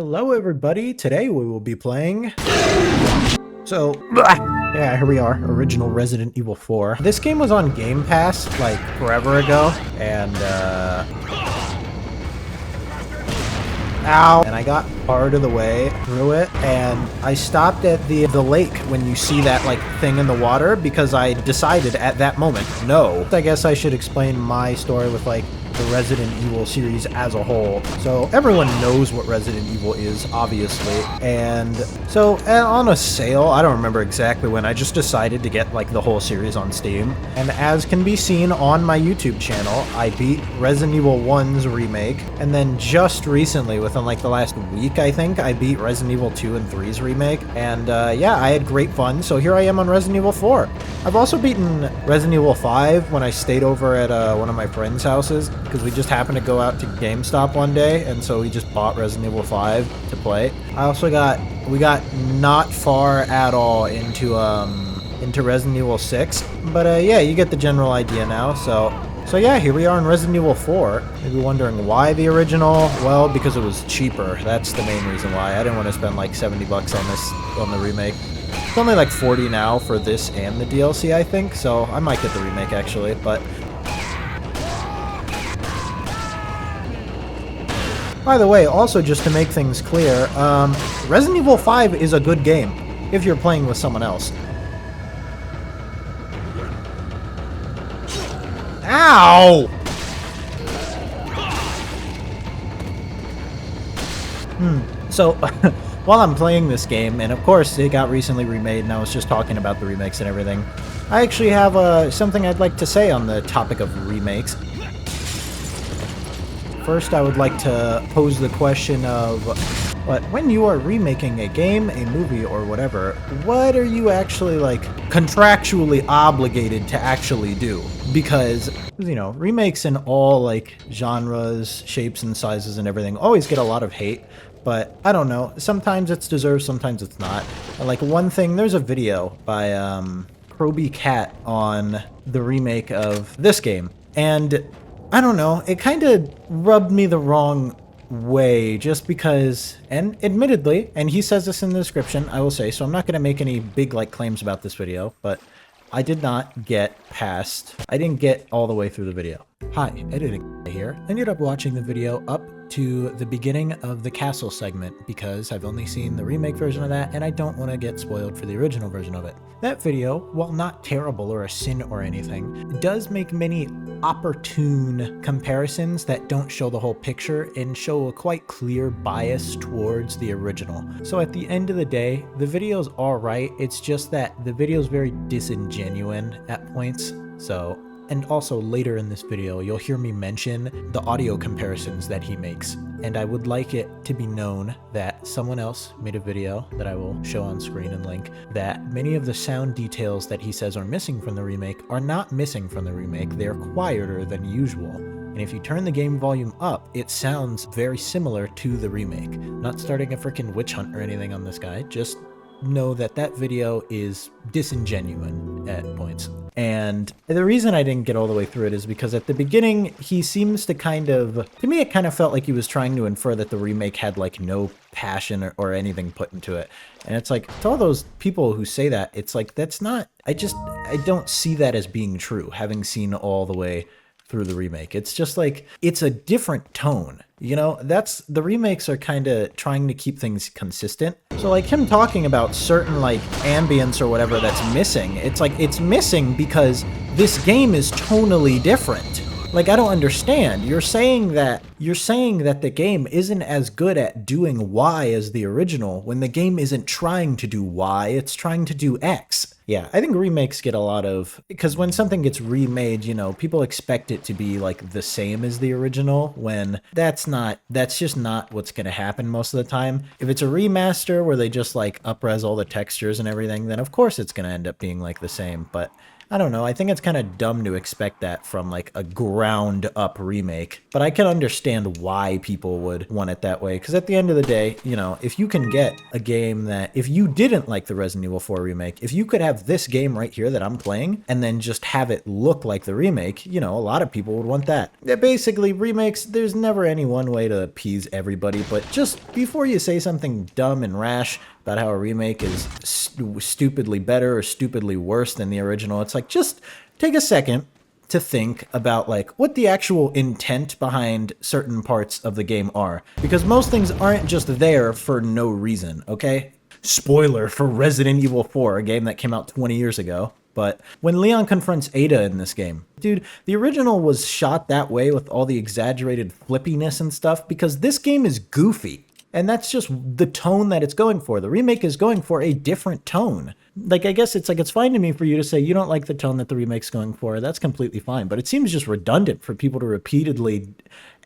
Hello everybody, today we will be playing... Yeah, here we are, original Resident Evil 4. This game was on Game Pass, like, forever ago, and, ow! And I got part of the way through it, and I stopped at the lake when you see that, like, thing in the water, because I decided at that moment, no. I guess I should explain my story with, like, the Resident Evil series as a whole. So everyone knows what Resident Evil is, obviously. And so on a sale, I don't remember exactly when, I just decided to get like the whole series on Steam. And as can be seen on my YouTube channel, I beat Resident Evil 1's remake. And then just recently, within like the last week, I think, I beat Resident Evil 2 and 3's remake. And yeah, I had great fun. So here I am on Resident Evil 4. I've also beaten Resident Evil 5 when I stayed over at one of my friends' houses, because we just happened to go out to GameStop one day, and so we just bought Resident Evil 5 to play. We got not far at all into Resident Evil 6, but yeah, you get the general idea now. So yeah, here we are in Resident Evil 4. Maybe wondering why the original? Well, because it was cheaper. That's the main reason why. I didn't want to spend like 70 bucks on the remake. It's only like 40 now for this and the DLC, I think, so I might get the remake actually, but... By the way, also just to make things clear, Resident Evil 5 is a good game if you're playing with someone else. Ow! So, while I'm playing this game, and of course it got recently remade and I was just talking about the remakes and everything, I actually have something I'd like to say on the topic of remakes. First, I would like to pose the question of, when you are remaking a game, a movie, or whatever, what are you actually, like, contractually obligated to actually do? Because, you know, remakes in all, like, genres, shapes, and sizes and everything always get a lot of hate, but I don't know. Sometimes it's deserved, sometimes it's not. Like, one thing, there's a video by, Kroby Cat on the remake of this game, and... I don't know, it kind of rubbed me the wrong way just because, and admittedly, and he says this in the description, I will say, so I'm not going to make any big like claims about this video, but I did not get past, I didn't get all the way through the video. Hi, editing here. I ended up watching the video up to the beginning of the castle segment because I've only seen the remake version of that and I don't want to get spoiled for the original version of it. That video, while not terrible or a sin or anything, does make many opportune comparisons that don't show the whole picture and show a quite clear bias towards the original. So at the end of the day, the video's alright, it's just that the video's very disingenuine at points, so... And also later in this video, you'll hear me mention the audio comparisons that he makes. And I would like it to be known that someone else made a video that I will show on screen and link, that many of the sound details that he says are missing from the remake are not missing from the remake, they're quieter than usual. And if you turn the game volume up, it sounds very similar to the remake. Not starting a freaking witch hunt or anything on this guy, just know that that video is disingenuine at points. And the reason I didn't get all the way through it is because at the beginning, he seems to to me it kind of felt like he was trying to infer that the remake had like no passion or anything put into it. And it's like, to all those people who say that, it's like, that's not, I don't see that as being true, having seen all the way through the remake. It's just like, it's a different tone. You know, the remakes are kind of trying to keep things consistent. So like him talking about certain like ambience or whatever that's missing, it's like it's missing because this game is tonally different. Like, I don't understand. You're saying that the game isn't as good at doing Y as the original when the game isn't trying to do Y, it's trying to do X. Yeah, I think remakes get a lot of, because when something gets remade, you know, people expect it to be like the same as the original when that's just not what's going to happen most of the time. If it's a remaster where they just like up-res all the textures and everything, then of course it's going to end up being like the same, but I don't know, I think it's kind of dumb to expect that from like a ground up remake, but I can understand why people would want it that way, because at the end of the day, you know, if you can get a game that, if you didn't like the Resident Evil 4 remake, if you could have this game right here that I'm playing and then just have it look like the remake, you know, a lot of people would want that. Yeah, basically, remakes, there's never any one way to appease everybody, but just before you say something dumb and rash about how a remake is stupidly better or stupidly worse than the original, it's like, just take a second to think about like what the actual intent behind certain parts of the game are, because most things aren't just there for no reason, okay? Spoiler for Resident Evil 4, a game that came out 20 years ago. But when Leon confronts Ada in this game, dude, the original was shot that way with all the exaggerated flippiness and stuff because this game is goofy. And that's just the tone that it's going for. The remake is going for a different tone. Like, I guess it's like, it's fine to me for you to say you don't like the tone that the remake's going for. That's completely fine. But it seems just redundant for people to repeatedly,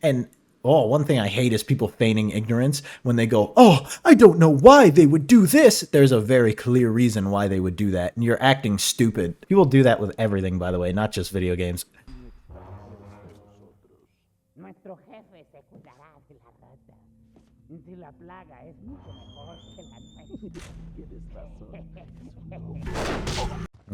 and oh, one thing I hate is people feigning ignorance when they go, oh, I don't know why they would do this. There's a very clear reason why they would do that, and you're acting stupid. People do that with everything, by the way, not just video games. Nuestro jefe se cuidará de la rata. Si la plaga es mucho mejor que la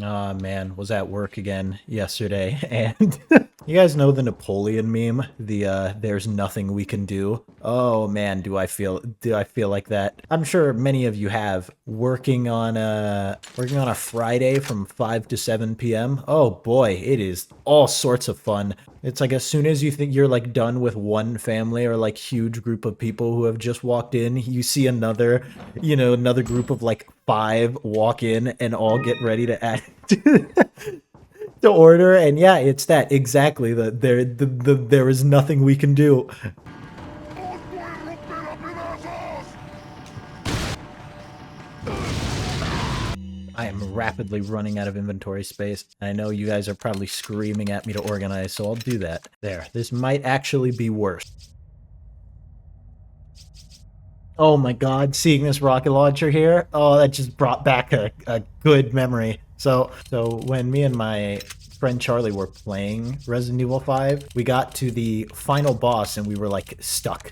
Oh man, was at work again yesterday, and you guys know the Napoleon meme? The there's nothing we can do. Oh man, do I feel like that? I'm sure many of you have working on a Friday from 5 to 7 p.m. Oh boy, it is all sorts of fun. It's like as soon as you think you're like done with one family or like huge group of people who have just walked in, you see another, you know, another group of like 5 walk in and all get ready to act to order, and yeah, it's that exactly. There is nothing we can do. I am rapidly running out of inventory space. I know you guys are probably screaming at me to organize, so I'll do that. There, this might actually be worse. Oh my god, seeing this rocket launcher here, oh, that just brought back a good memory. So when me and my friend Charlie were playing Resident Evil 5, we got to the final boss and we were like stuck.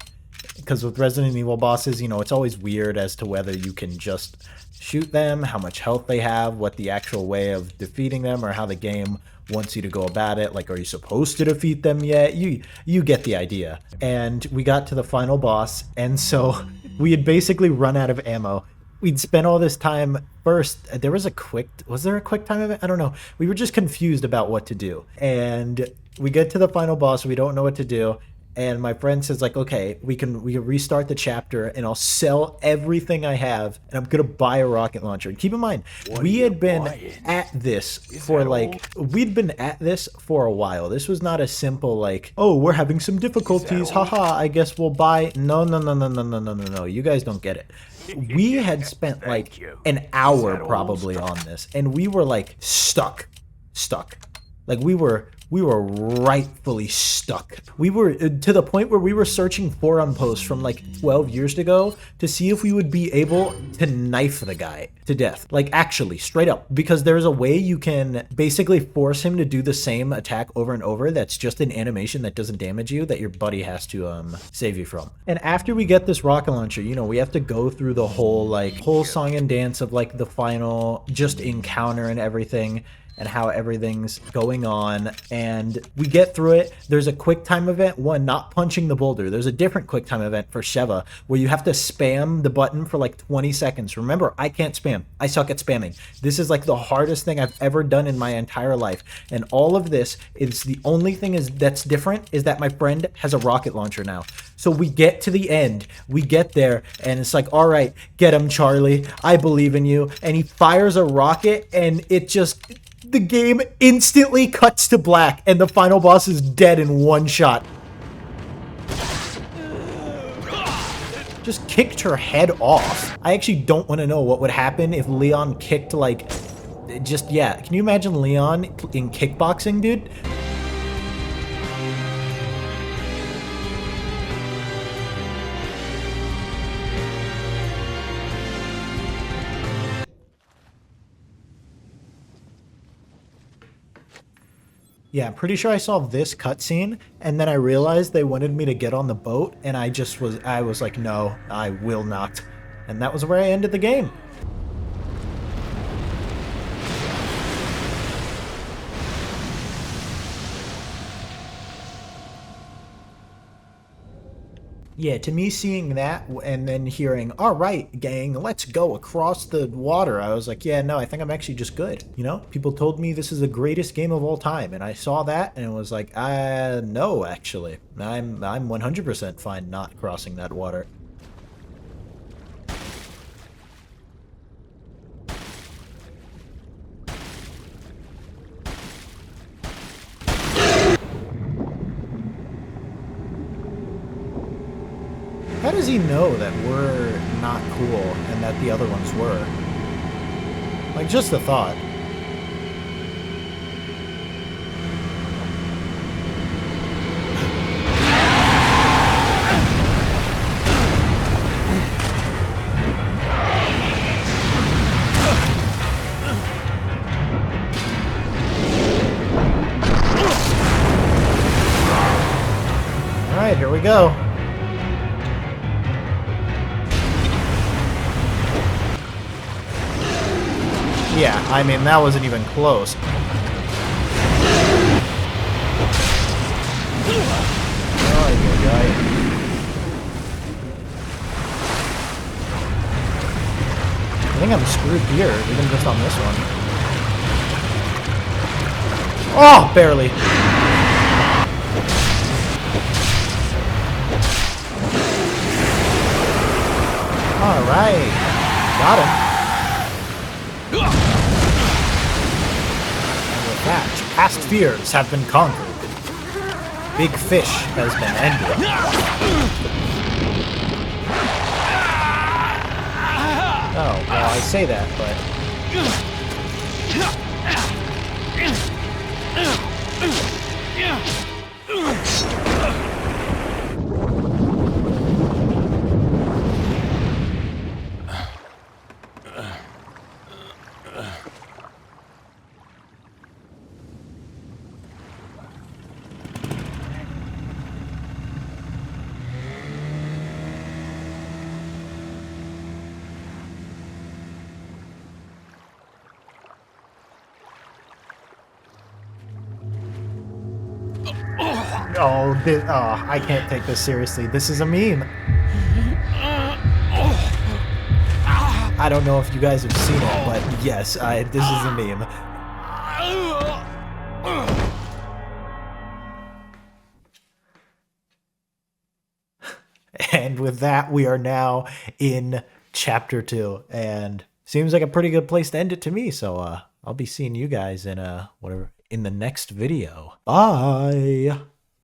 Because with Resident Evil bosses, you know, it's always weird as to whether you can just shoot them, how much health they have, what the actual way of defeating them, or how the game wants you to go about it. Like, are you supposed to defeat them yet? You get the idea. And we got to the final boss, and so we had basically run out of ammo. We'd spent all this time. First, was there a quick time event? I don't know. We were just confused about what to do. And we get to the final boss, we don't know what to do. And my friend says, like, okay, we can restart the chapter and I'll sell everything I have and I'm gonna buy a rocket launcher. And keep in mind, we'd been at this for a while. This was not a simple like, oh, we're having some difficulties, haha, I guess we'll buy. No. You guys don't get it. We had spent like an hour probably on this, and we were like stuck. Like we were rightfully stuck. We were to the point where we were searching forum posts from like 12 years ago to see if we would be able to knife the guy to death. Like actually, straight up. Because there's a way you can basically force him to do the same attack over and over that's just an animation that doesn't damage you, that your buddy has to save you from. And after we get this rocket launcher, you know, we have to go through the whole song and dance of like the final just encounter and everything, and how everything's going on, and we get through it. There's a quick time event, one, not punching the boulder. There's a different quick time event for Sheva, where you have to spam the button for like 20 seconds. Remember, I can't spam. I suck at spamming. This is like the hardest thing I've ever done in my entire life. And all of this is the only thing that's different is that my friend has a rocket launcher now. So we get to the end, we get there, and it's like, all right, get him, Charlie. I believe in you. And he fires a rocket, and it just, the game instantly cuts to black, and the final boss is dead in one shot. Just kicked her head off. I actually don't want to know what would happen if Leon kicked, like, just, yeah. Can you imagine Leon in kickboxing, dude? Yeah, I'm pretty sure I saw this cutscene, and then I realized they wanted me to get on the boat, and I was like, no, I will not. And that was where I ended the game. Yeah, to me, seeing that and then hearing, all right, gang, let's go across the water, I was like, yeah, no, I think I'm actually just good. You know, people told me this is the greatest game of all time, and I saw that and it was like, no, actually. I'm 100% fine not crossing that water. How does he know that we're not cool and that the other ones were? Like, just the thought. Alright, here we go. Yeah, I mean, that wasn't even close. Oh, yeah. I think I'm screwed here, even just on this one. Oh, barely. Alright. Got him. And with that, past fears have been conquered. Big fish has been ended. Oh, well, I say that, but... Oh, I can't take this seriously. This is a meme. I don't know if you guys have seen it, but yes, this is a meme. And with that, we are now in chapter 2, and seems like a pretty good place to end it to me. So I'll be seeing you guys in whatever in the next video. Bye.